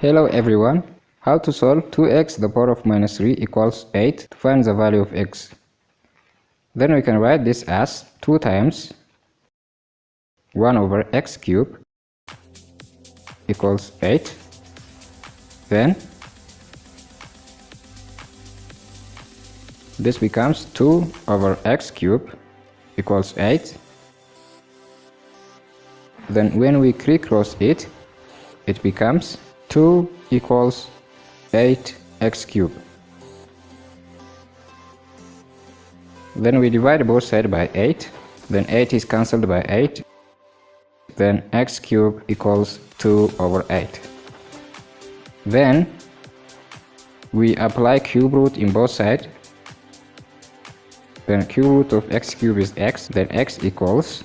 Hello everyone, how to solve 2x to the power of minus 3 equals 8 to find the value of x. Then we can write this as 2 times 1 over x cubed equals 8. Then this becomes 2 over x cubed equals 8. Then when we recross it, it becomes 2 equals 8x cubed. Then we divide both sides by 8. Then 8 is cancelled by 8. Then x cubed equals 2 over 8. Then we apply cube root in both sides. Then cube root of x cubed is x. Then x equals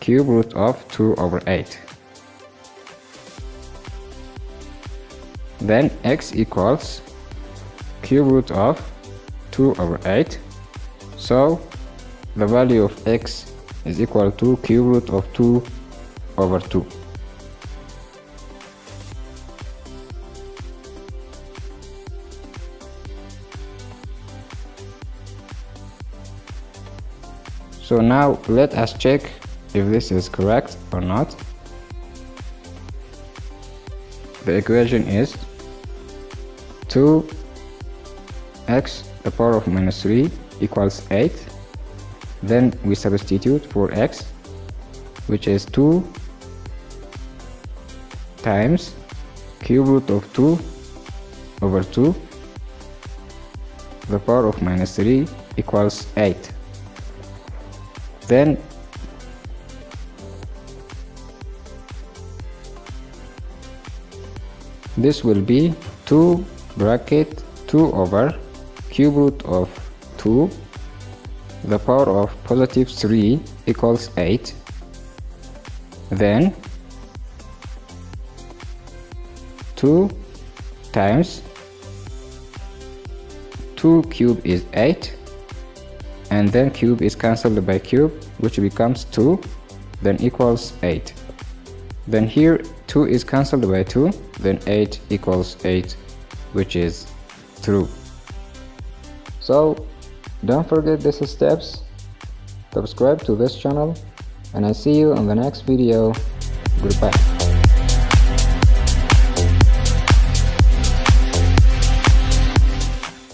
cube root of 2 over 8. Then x equals cube root of 2 over 8. So the value of x is equal to cube root of 2 over 2. So now let us check if this is correct or not. The equation is 2x to the power of minus 3 equals 8. Then we substitute for x, which is 2 times cube root of 2 over 2 to the power of minus 3 equals 8. Then this will be 2 bracket 2 over cube root of 2 the power of positive 3 equals 8. Then 2 times 2 cube is 8, and then cube is cancelled by cube, which becomes 2, then equals 8. Then here 2 is cancelled by 2, then 8 equals 8, which is true. So don't forget these steps, subscribe to this channel, and I see you on the next video. Goodbye.